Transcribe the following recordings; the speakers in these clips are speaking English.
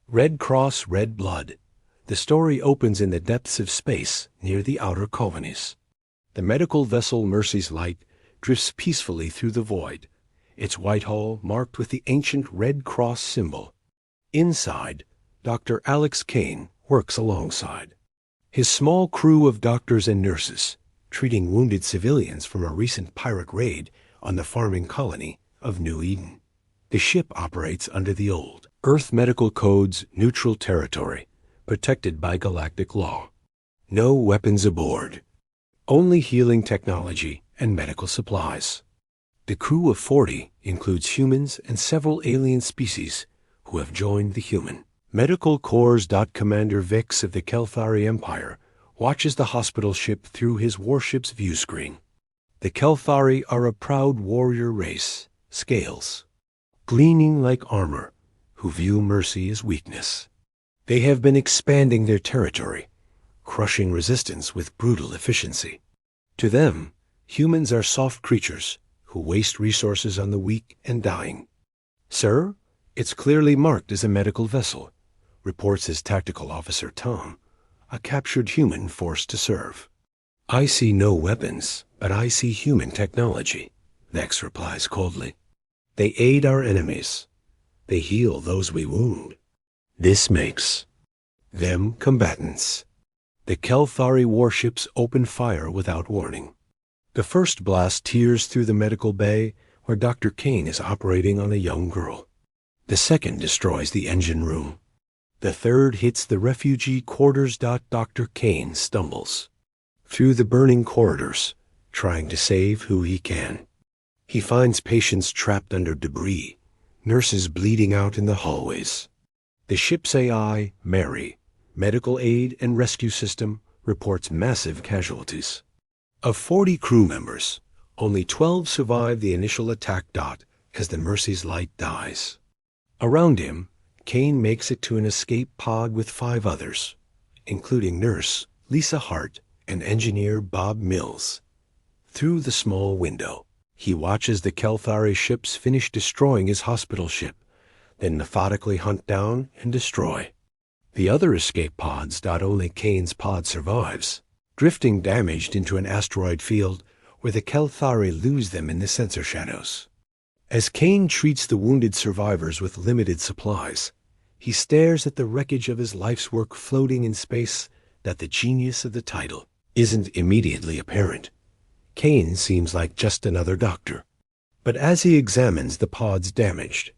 Red Cross, Red Blood. The story opens in the depths of space near the outer colonies. The medical vessel Mercy's Light drifts peacefully through the void, its white hull marked with the ancient Red Cross symbol. Inside, Dr. Alex Kane works alongside his small crew of doctors and nurses, treating wounded civilians from a recent pirate raid on the farming colony of New Eden. The ship operates under the old Earth Medical Code's neutral territory, protected by galactic law. No weapons aboard. Only healing technology and medical supplies. The crew of 40 includes humans and several alien species who have joined the human Medical Corps. Commander Vix of the Kelthari Empire watches the hospital ship through his warship's view screen. The Kelthari are a proud warrior race, scales gleaming like armor, who view mercy as weakness. They have been expanding their territory, crushing resistance with brutal efficiency. To them, humans are soft creatures who waste resources on the weak and dying. "Sir, it's clearly marked as a medical vessel," reports his tactical officer Tom, a captured human forced to serve. "I see no weapons, but I see human technology," Vex replies coldly. "They aid our enemies. They heal those we wound. This makes them combatants." The Kelthari warships open fire without warning. The first blast tears through the medical bay where Dr. Kane is operating on a young girl. The second destroys the engine room. The third hits the refugee quarters. Dr. Kane stumbles through the burning corridors, trying to save who he can. He finds patients trapped under debris, nurses bleeding out in the hallways. The ship's AI, Mary, medical aid and rescue system, reports massive casualties. Of 40 crew members, only 12 survive the initial attack. As the Mercy's Light dies. Around him, Kane makes it to an escape pod with 5 others, including nurse Lisa Hart and engineer Bob Mills. Through the small window, he watches the Kelthari ships finish destroying his hospital ship, then methodically hunt down and destroy the other escape pods. Only Kane's pod survives, drifting damaged into an asteroid field where the Kelthari lose them in the sensor shadows. As Kane treats the wounded survivors with limited supplies, he stares at the wreckage of his life's work floating in space. The genius of the title isn't immediately apparent. Kane seems like just another doctor. But as he examines the pod's damaged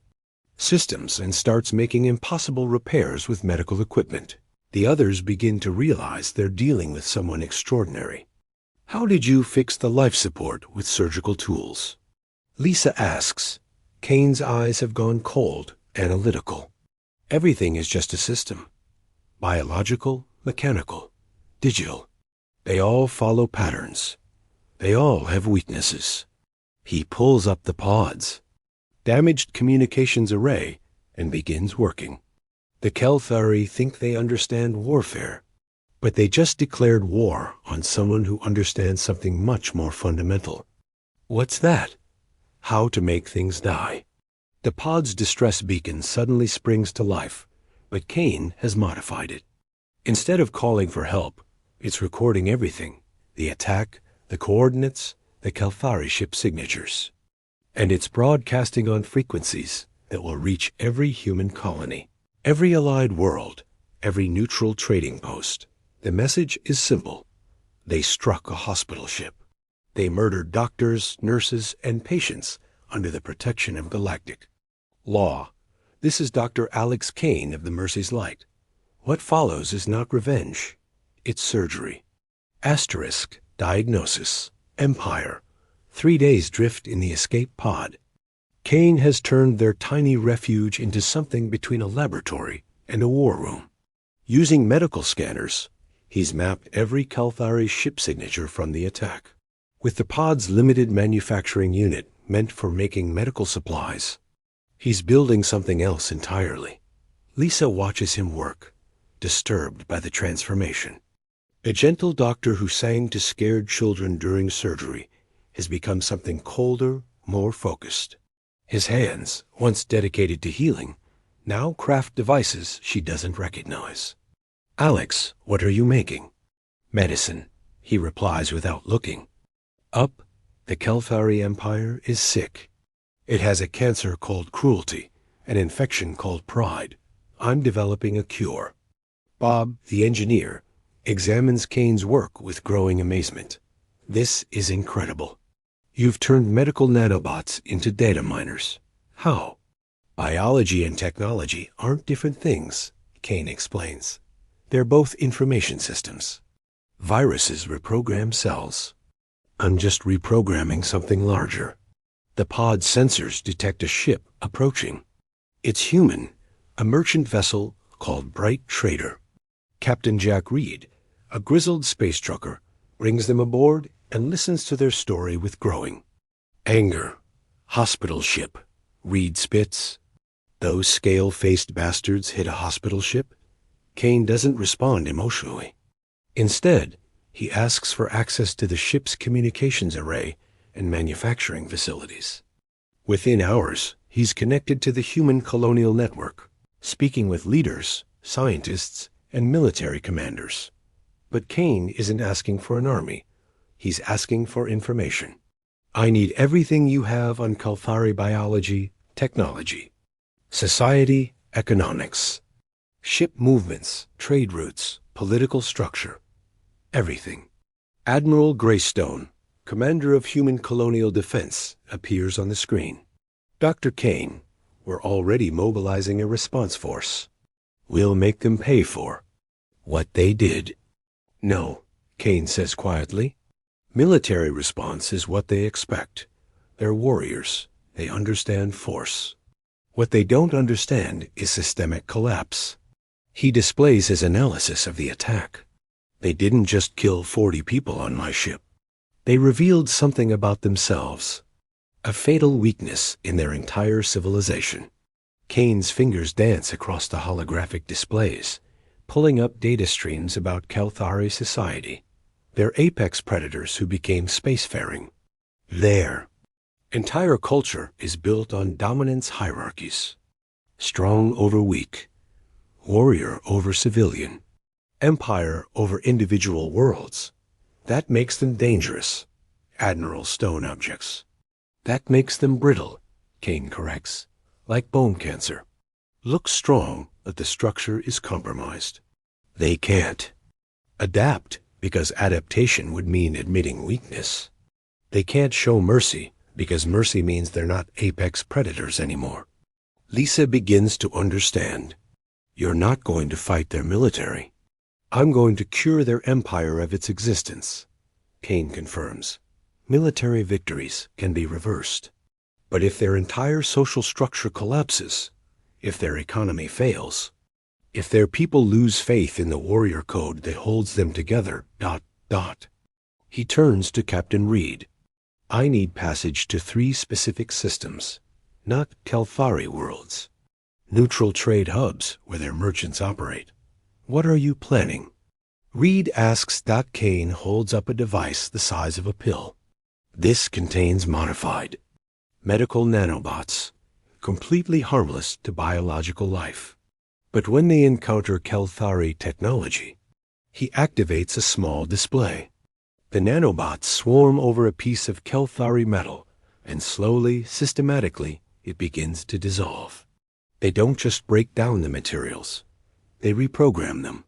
systems and starts making impossible repairs with medical equipment, the others begin to realize they're dealing with someone extraordinary. "How did you fix the life support with surgical tools?" Lisa asks. Kane's eyes have gone cold, analytical. "Everything is just a system. Biological, mechanical, digital. They all follow patterns. They all have weaknesses." He pulls up the pod's damaged communications array and begins working. The Kelthari think they understand warfare, but they just declared war on someone who understands something much more fundamental. What's that? How to make things die. The pod's distress beacon suddenly springs to life, but Kane has modified it. Instead of calling for help, it's recording everything: the attack, the coordinates, the Kelthari ship signatures. And it's broadcasting on frequencies that will reach every human colony, every allied world, every neutral trading post. The message is simple. They struck a hospital ship. They murdered doctors, nurses, and patients under the protection of galactic law. This is Dr. Alex Kane of the Mercy's Light. What follows is not revenge. It's surgery. Asterisk, diagnosis, empire. 3 days drift in the escape pod. Kane has turned their tiny refuge into something between a laboratory and a war room. Using medical scanners, he's mapped every Kelthari ship signature from the attack. With the pod's limited manufacturing unit meant for making medical supplies, he's building something else entirely. Lisa watches him work, disturbed by the transformation. A gentle doctor who sang to scared children during surgery has become something colder, more focused. His hands, once dedicated to healing, now craft devices she doesn't recognize. "Alex, what are you making?" "Medicine," he replies without looking. Up, the Kelthari Empire is sick. It has a cancer called cruelty, an infection called pride. I'm developing a cure. Bob, the engineer, examines Kane's work with growing amazement. "This is incredible. You've turned medical nanobots into data miners. How?" "Biology and technology aren't different things," Kane explains. "They're both information systems. Viruses reprogram cells. I'm just reprogramming something larger. The pod sensors detect a ship approaching. It's human, a merchant vessel called Bright Trader. Captain Jack Reed, a grizzled space trucker, brings them aboard and listens to their story with growing anger. Hospital ship, Reed spits. Those scale-faced bastards hit a hospital ship? Kane doesn't respond emotionally. Instead, he asks for access to the ship's communications array and manufacturing facilities. Within hours, he's connected to the human colonial network, speaking with leaders, scientists, and military commanders. But Kane isn't asking for an army. He's asking for information. "I need everything you have on Kelthari biology, technology, society, economics, ship movements, trade routes, political structure. Everything." Admiral Greystone, commander of human colonial defense, appears on the screen. "Dr. Kane, we're already mobilizing a response force. We'll make them pay for what they did." "No," Kane says quietly. "Military response is what they expect. They're warriors. They understand force. What they don't understand is systemic collapse." He displays his analysis of the attack. "They didn't just kill 40 people on my ship. They revealed something about themselves, a fatal weakness in their entire civilization." Kane's fingers dance across the holographic displays, pulling up data streams about Kelthari society. They're apex predators who became spacefaring. Their entire culture is built on dominance hierarchies. Strong over weak, warrior over civilian, empire over individual worlds. That makes them dangerous, Admiral Stone objects. "That makes them brittle," Kane corrects, "like bone cancer. Looks strong, but the structure is compromised. They can't adapt because adaptation would mean admitting weakness. They can't show mercy because mercy means they're not apex predators anymore." Lisa begins to understand. "You're not going to fight their military." "I'm going to cure their empire of its existence," Kane confirms. "Military victories can be reversed. But if their entire social structure collapses, if their economy fails, if their people lose faith in the warrior code that holds them together, ... He turns to Captain Reed. "I need passage to 3 specific systems, not Kelthari worlds. Neutral trade hubs where their merchants operate. What are you planning?" Reed asks. Kane holds up a device the size of a pill. "This contains modified medical nanobots, completely harmless to biological life. But when they encounter Kelthari technology," he activates a small display. "The nanobots swarm over a piece of Kelthari metal, and slowly, systematically, it begins to dissolve. They don't just break down the materials. They reprogram them,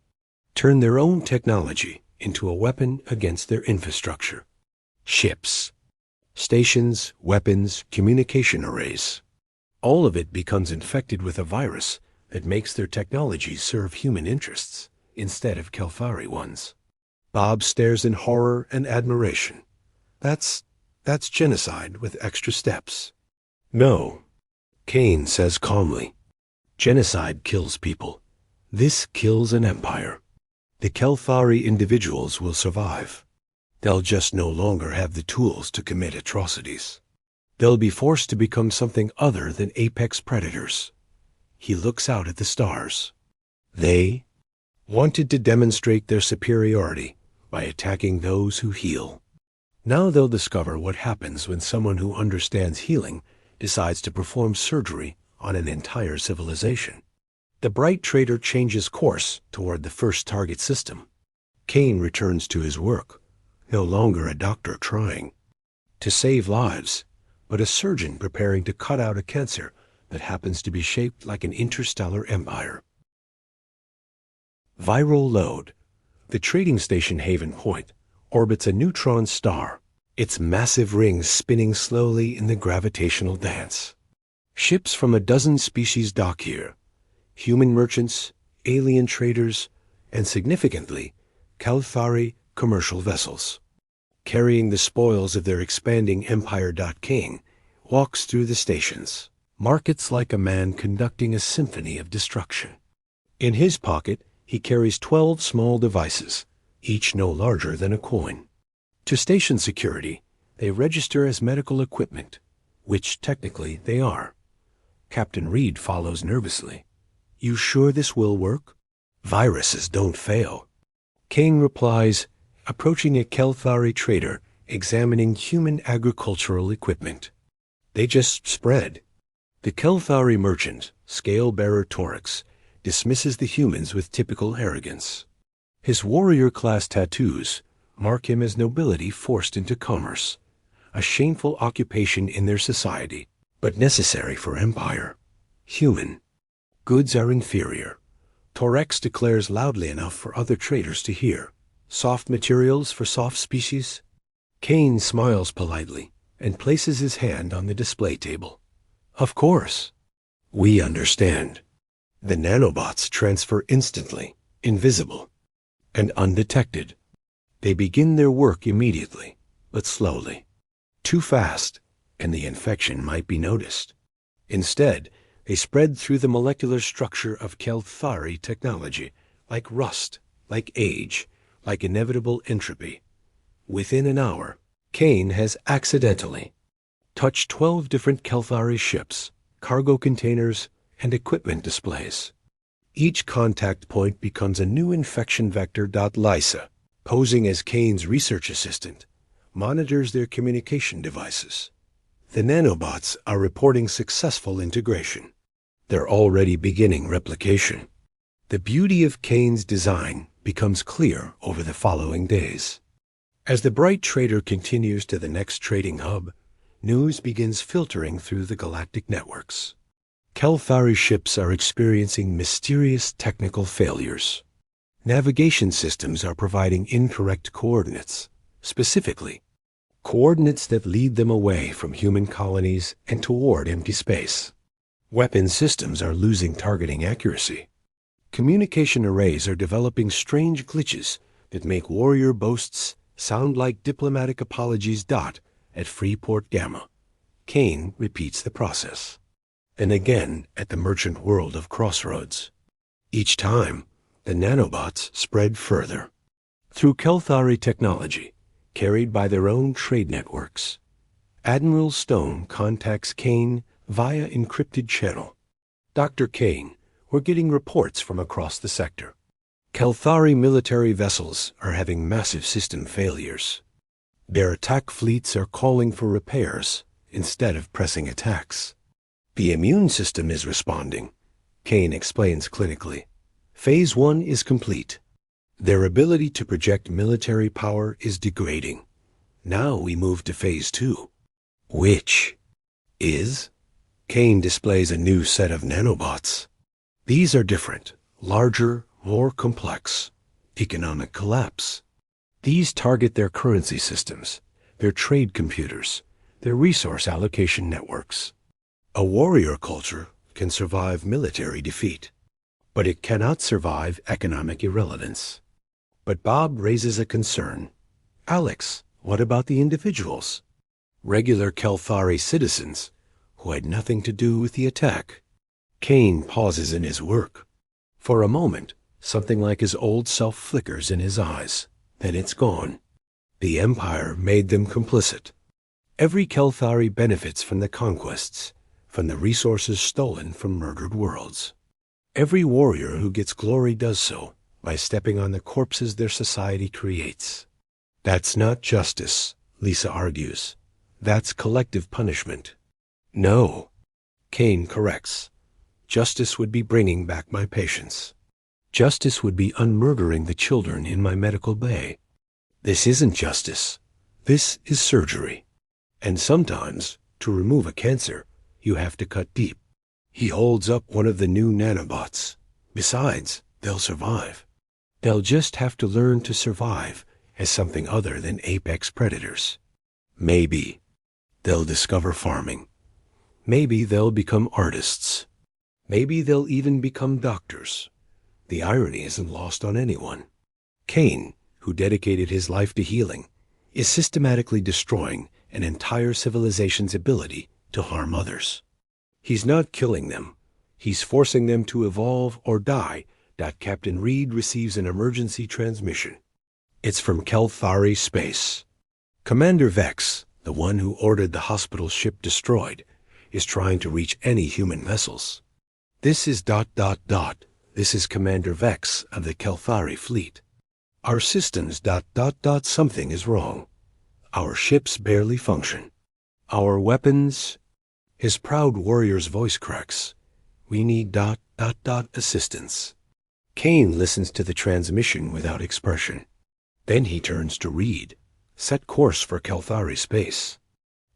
turn their own technology into a weapon against their infrastructure. Ships, stations, weapons, communication arrays. All of it becomes infected with a virus that makes their technology serve human interests instead of Kelthari ones." Bob stares in horror and admiration. That's genocide with extra steps." "No," Kane says calmly. "Genocide kills people. This kills an empire. The Kelthari individuals will survive. They'll just no longer have the tools to commit atrocities. They'll be forced to become something other than apex predators." He looks out at the stars. "They wanted to demonstrate their superiority by attacking those who heal. Now they'll discover what happens when someone who understands healing decides to perform surgery on an entire civilization." The bright trader changes course toward the first target system. Kane returns to his work, no longer a doctor trying to save lives, but a surgeon preparing to cut out a cancer that happens to be shaped like an interstellar empire. Viral load. The trading station Haven Point orbits a neutron star, its massive rings spinning slowly in the gravitational dance. Ships from a dozen species dock here. Human merchants, alien traders, and significantly, Kalthari commercial vessels. Carrying the spoils of their expanding empire. King walks through the stations, markets like a man conducting a symphony of destruction. In his pocket, he carries 12 small devices, each no larger than a coin. To station security, they register as medical equipment, which technically they are. Captain Reed follows nervously. "You sure this will work?" "Viruses don't fail." King replies, approaching a Kalthari trader examining human agricultural equipment. "They just spread." The Kalthari merchant, scale-bearer Torix, dismisses the humans with typical arrogance. His warrior-class tattoos mark him as nobility forced into commerce, a shameful occupation in their society, but necessary for empire. Human. Goods are inferior. Torix declares loudly enough for other traders to hear. Soft materials for soft species? Kane smiles politely and places his hand on the display table. "Of course. We understand." The nanobots transfer instantly, invisible, and undetected. They begin their work immediately, but slowly. Too fast, and the infection might be noticed. Instead, they spread through the molecular structure of Kalthari technology, like rust, like age, like inevitable entropy. Within an hour, Kane has accidentally touched 12 different Kalthari ships, cargo containers, and equipment displays. Each contact point becomes a new infection vector. Lysa, posing as Kane's research assistant, monitors their communication devices. The nanobots are reporting successful integration. They're already beginning replication. The beauty of Kane's design becomes clear over the following days. As the bright trader continues to the next trading hub, news begins filtering through the galactic networks. Kalthari ships are experiencing mysterious technical failures. Navigation systems are providing incorrect coordinates, specifically, coordinates that lead them away from human colonies and toward empty space. Weapon systems are losing targeting accuracy. Communication arrays are developing strange glitches that make warrior boasts sound like diplomatic apologies. At Freeport Gamma, Kane repeats the process. And again at the merchant world of Crossroads. Each time, the nanobots spread further. Through Kalthari technology, carried by their own trade networks, Admiral Stone contacts Kane via encrypted channel. "Dr. Kane, we're getting reports from across the sector. Kalthari military vessels are having massive system failures. Their attack fleets are calling for repairs instead of pressing attacks. The immune system is responding," Kane explains clinically. "Phase 1 is complete. Their ability to project military power is degrading. Now we move to Phase 2. Which is?" Kane displays a new set of nanobots. These are different, larger, more complex. Economic collapse. These target their currency systems, their trade computers, their resource allocation networks. A warrior culture can survive military defeat, but it cannot survive economic irrelevance. But Bob raises a concern. "Alex, what about the individuals? Regular Kalthari citizens who had nothing to do with the attack?" Kane pauses in his work. For a moment, something like his old self flickers in his eyes. Then it's gone. The Empire made them complicit. Every Kalthari benefits from the conquests, from the resources stolen from murdered worlds. Every warrior who gets glory does so by stepping on the corpses their society creates. That's not justice, Lisa argues. That's collective punishment. No, Kane corrects. Justice would be bringing back my patients. Justice would be unmurdering the children in my medical bay. This isn't justice. This is surgery. And sometimes, to remove a cancer, you have to cut deep. He holds up one of the new nanobots. Besides, they'll survive. They'll just have to learn to survive as something other than apex predators. Maybe they'll discover farming. Maybe they'll become artists. Maybe they'll even become doctors. The irony isn't lost on anyone. Cain, who dedicated his life to healing, is systematically destroying an entire civilization's ability to harm others. He's not killing them. He's forcing them to evolve or die. Captain Reed receives an emergency transmission. It's from Kelthari space. Commander Vex, the one who ordered the hospital ship destroyed, is trying to reach any human vessels. This is ... This is Commander Vex of the Kelthari fleet. Our systems ... Something is wrong. Our ships barely function. Our weapons... His proud warrior's voice cracks. We need ... assistance. Cain listens to the transmission without expression. Then he turns to Reed. Set course for Kelthari space.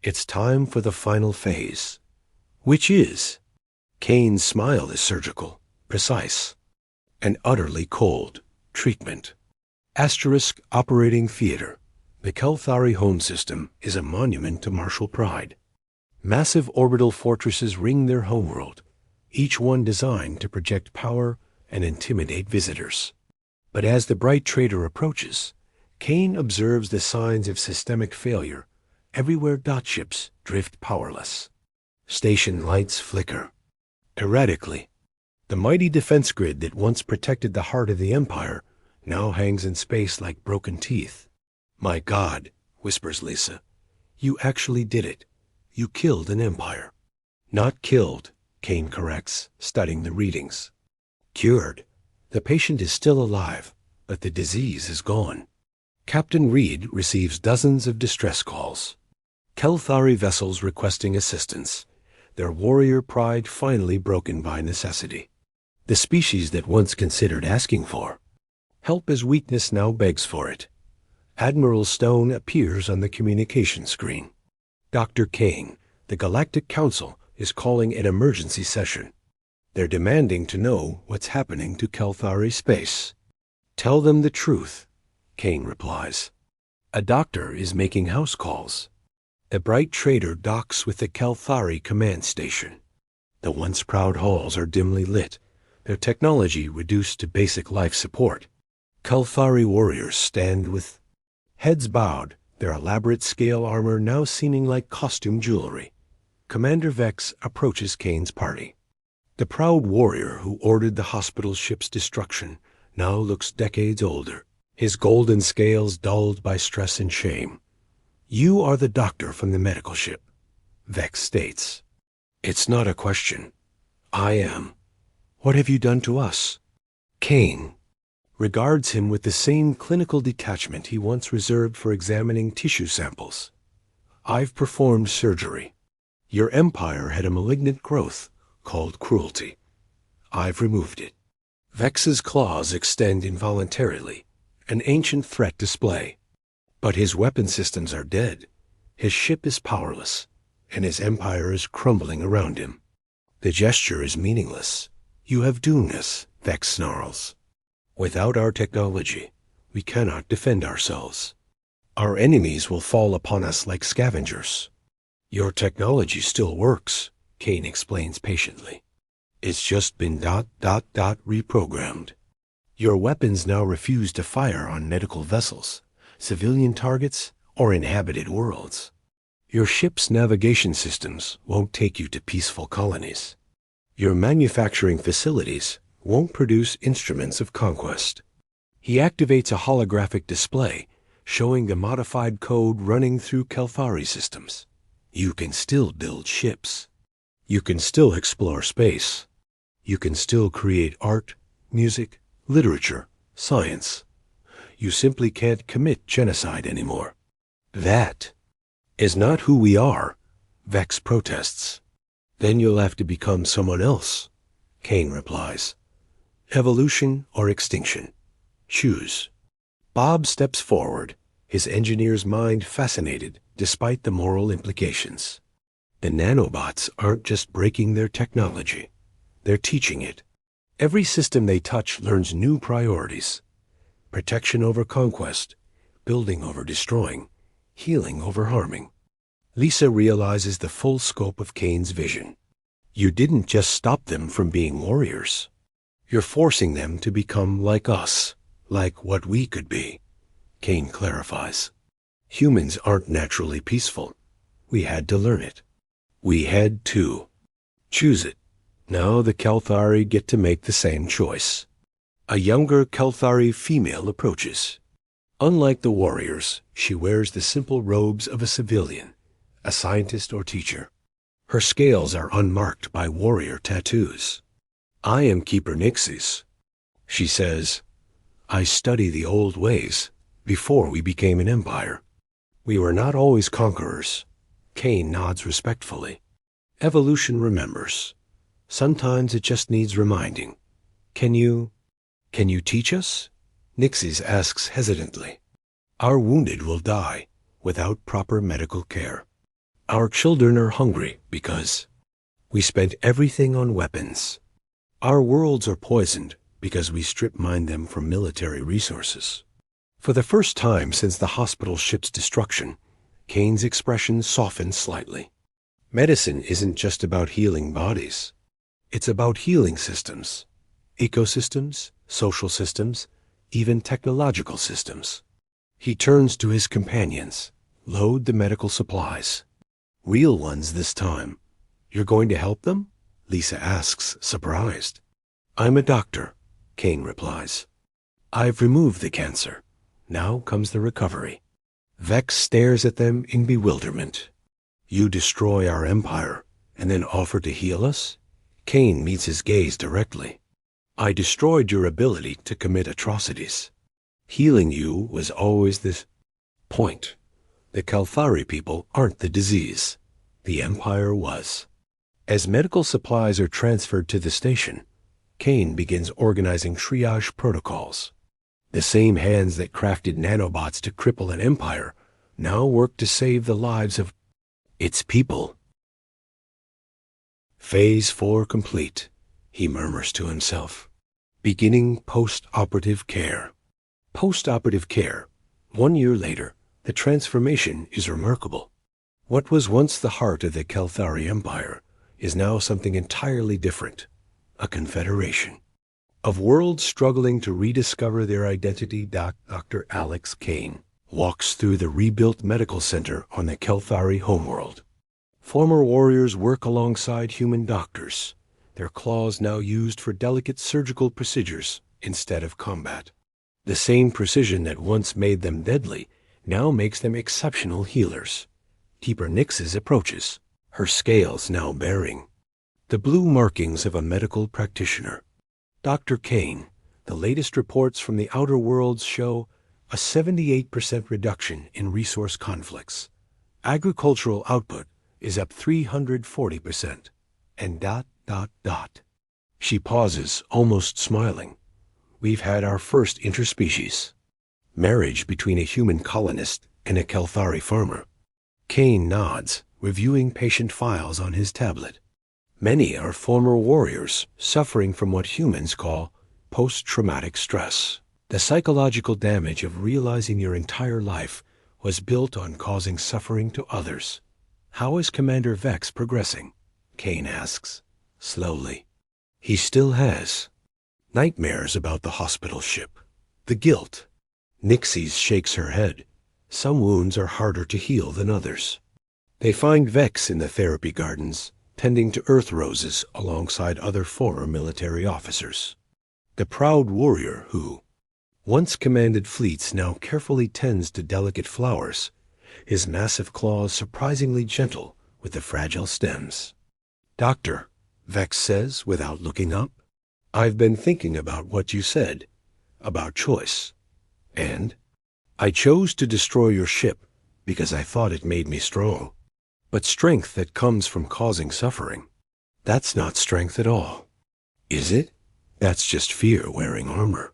It's time for the final phase. Which is... Cain's smile is surgical, precise, and utterly cold. Treatment. Asterisk operating theater. The Kelthari home system is a monument to martial pride. Massive orbital fortresses ring their homeworld, each one designed to project power and intimidate visitors. But as the bright trader approaches, Cain observes the signs of systemic failure. Everywhere ships drift powerless. Station lights flicker. Erratically, the mighty defense grid that once protected the heart of the Empire now hangs in space like broken teeth. My God, whispers Lisa, you actually did it. You killed an empire. Not killed, Cain corrects, studying the readings. Cured. The patient is still alive, but the disease is gone. Captain Reed receives dozens of distress calls. Kelthari vessels requesting assistance, their warrior pride finally broken by necessity. The species that once considered asking for help as weakness now begs for it. Admiral Stone appears on the communication screen. Dr. Cain, the Galactic Council, is calling an emergency session. They're demanding to know what's happening to Kelthari space. Tell them the truth, Cain replies. A doctor is making house calls. A bright trader docks with the Kelthari command station. The once proud halls are dimly lit, their technology reduced to basic life support. Kelthari warriors stand with heads bowed, their elaborate scale armor now seeming like costume jewelry. Commander Vex approaches Cain's party. The proud warrior who ordered the hospital ship's destruction now looks decades older, his golden scales dulled by stress and shame. You are the doctor from the medical ship, Vex states. It's not a question. I am. What have you done to us? Cain regards him with the same clinical detachment he once reserved for examining tissue samples. I've performed surgery. Your empire had a malignant growth called cruelty. I've removed it. Vex's claws extend involuntarily, an ancient threat display. But his weapon systems are dead. His ship is powerless, and his empire is crumbling around him. The gesture is meaningless. You have doomed us, Vex snarls. Without our technology, we cannot defend ourselves. Our enemies will fall upon us like scavengers. Your technology still works, Cain explains patiently. It's just been ... reprogrammed. Your weapons now refuse to fire on medical vessels, civilian targets, or inhabited worlds. Your ship's navigation systems won't take you to peaceful colonies. Your manufacturing facilities won't produce instruments of conquest. He activates a holographic display showing the modified code running through Kelthari systems. You can still build ships. You can still explore space. You can still create art, music, literature, science. You simply can't commit genocide anymore. That is not who we are, Vex protests. Then you'll have to become someone else. Kane replies. Evolution or extinction? Choose. Bob steps forward, his engineer's mind fascinated despite the moral implications. The nanobots aren't just breaking their technology, they're teaching it. Every system they touch learns new priorities. Protection over conquest, building over destroying, healing over harming. Lisa realizes the full scope of Kane's vision. You didn't just stop them from being warriors. You're forcing them to become like us, like what we could be. Kane clarifies. Humans aren't naturally peaceful. We had to learn it. We had to choose it. Now the Kelthari get to make the same choice. A younger Kelthari female approaches. Unlike the warriors, she wears the simple robes of a civilian, a scientist or teacher. Her scales are unmarked by warrior tattoos. I am Keeper Nixis. She says, I study the old ways before we became an empire. We were not always conquerors. Kane nods respectfully. Evolution remembers. Sometimes it just needs reminding. Can you teach us? Nixis asks hesitantly. Our wounded will die without proper medical care. Our children are hungry because we spent everything on weapons. Our worlds are poisoned because we strip-mined them from military resources. For the first time since the hospital ship's destruction, Kane's expression softened slightly. Medicine isn't just about healing bodies. It's about healing systems, ecosystems, social systems, even technological systems. He turns to his companions. Load the medical supplies. Real ones this time. You're going to help them? Lisa asks, surprised. I'm a doctor, Kane replies. I've removed the cancer. Now comes the recovery. Vex stares at them in bewilderment. You destroy our empire and then offer to heal us? Kane meets his gaze directly. I destroyed your ability to commit atrocities. Healing you was always the point. The Kelthari people aren't the disease. The empire was. As medical supplies are transferred to the station, Kane begins organizing triage protocols. The same hands that crafted nanobots to cripple an empire now work to save the lives of its people. Phase 4 complete, he murmurs to himself. Beginning post-operative care. Post-operative care. 1 year later, the transformation is remarkable. What was once the heart of the Kelthari Empire is now something entirely different, a confederation. Of worlds struggling to rediscover their identity, Dr. Alex Kane walks through the rebuilt medical center on the Kelthari homeworld. Former warriors work alongside human doctors, their claws now used for delicate surgical procedures instead of combat. The same precision that once made them deadly now makes them exceptional healers. Keeper Nix's approaches, her scales now bearing the blue markings of a medical practitioner. Dr. Kane, the latest reports from the outer worlds show a 78% reduction in resource conflicts. Agricultural output is up 340%. And ... She pauses, almost smiling. We've had our first interspecies. Marriage between a human colonist and a Kelthari farmer. Kane nods, reviewing patient files on his tablet. Many are former warriors suffering from what humans call post-traumatic stress. The psychological damage of realizing your entire life was built on causing suffering to others. How is Commander Vex progressing? Kane asks, slowly. He still has nightmares about the hospital ship, the guilt. Nixis shakes her head. Some wounds are harder to heal than others. They find Vex in the therapy gardens, tending to earth roses alongside other former military officers. The proud warrior who once commanded fleets now carefully tends to delicate flowers, his massive claws surprisingly gentle with the fragile stems. Doctor, Vex says without looking up, I've been thinking about what you said, about choice. And I chose to destroy your ship because I thought it made me strong. But strength that comes from causing suffering, that's not strength at all. Is it? That's just fear wearing armor.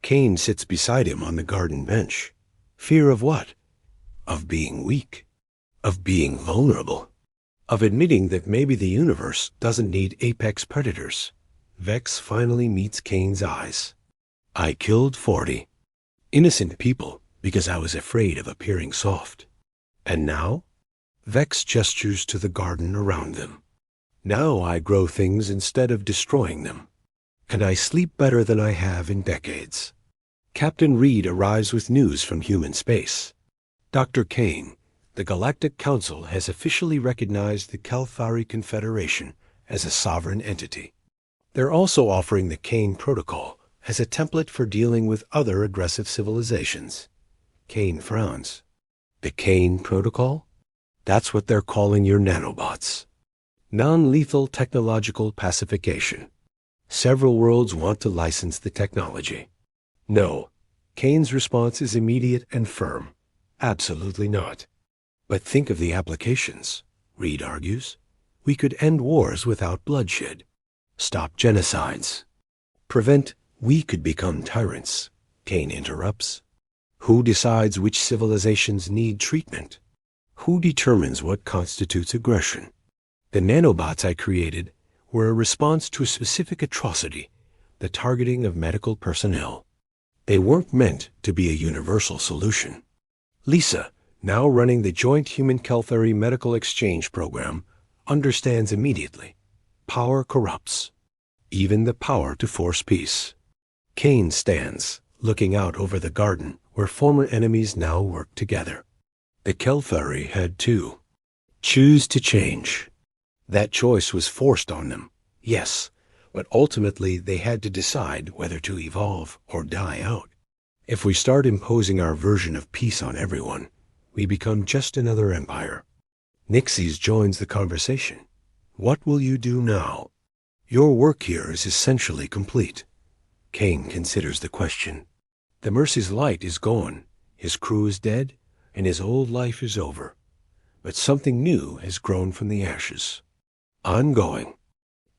Kane sits beside him on the garden bench. Fear of what? Of being weak. Of being vulnerable. Of admitting that maybe the universe doesn't need apex predators. Vex finally meets Kane's eyes. I killed 40 innocent people because I was afraid of appearing soft. And now? Vex gestures to the garden around them. Now I grow things instead of destroying them. And I sleep better than I have in decades. Captain Reed arrives with news from human space. Dr. Kane, the Galactic Council has officially recognized the Kalthari Confederation as a sovereign entity. They're also offering the Kane Protocol as a template for dealing with other aggressive civilizations. Kane frowns. The Kane Protocol? That's what they're calling your nanobots. Non-lethal technological pacification. Several worlds want to license the technology. No. Kane's response is immediate and firm. Absolutely not. But think of the applications, Reed argues. We could end wars without bloodshed. Stop genocides. We could become tyrants, Kane interrupts. Who decides which civilizations need treatment? Who determines what constitutes aggression? The nanobots I created were a response to a specific atrocity, the targeting of medical personnel. They weren't meant to be a universal solution. Lisa, now running the Joint Human-Kalthari Medical Exchange Program, understands immediately. Power corrupts. Even the power to force peace. Kane stands, looking out over the garden where former enemies now work together. The Kalthari had to choose to change. That choice was forced on them, yes, but ultimately they had to decide whether to evolve or die out. If we start imposing our version of peace on everyone, we become just another empire. Nixies joins the conversation. What will you do now? Your work here is essentially complete. Kane considers the question. The Mercy's light is gone, his crew is dead, and his old life is over. But something new has grown from the ashes. I'm going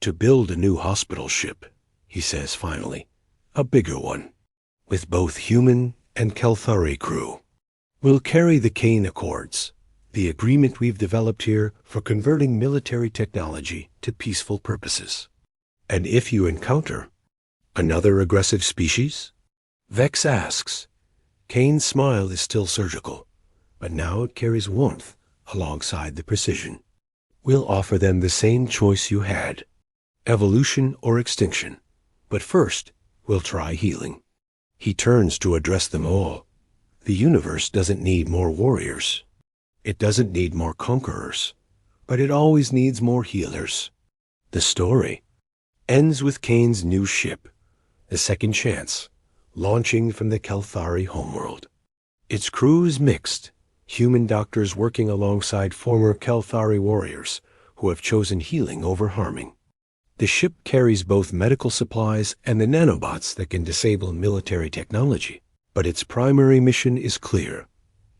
to build a new hospital ship, he says finally, a bigger one, with both human and Kalthari crew. We'll carry the Kane Accords, the agreement we've developed here for converting military technology to peaceful purposes. And if you encounter another aggressive species? Vex asks. Kane's smile is still surgical, but now it carries warmth alongside the precision. We'll offer them the same choice you had, evolution or extinction. But first, we'll try healing. He turns to address them all. The universe doesn't need more warriors. It doesn't need more conquerors, but it always needs more healers. The story ends with Kane's new ship, the Second Chance, launching from the Kalthari homeworld. Its crew is mixed, human doctors working alongside former Kalthari warriors who have chosen healing over harming. The ship carries both medical supplies and the nanobots that can disable military technology, but its primary mission is clear: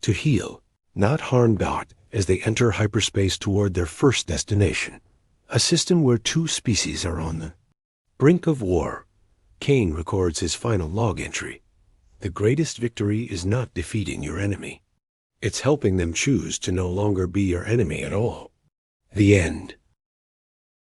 to heal, not harm bot as they enter hyperspace toward their first destination, a system where two species are on the brink of war. Kane records his final log entry. The greatest victory is not defeating your enemy. It's helping them choose to no longer be your enemy at all. The end.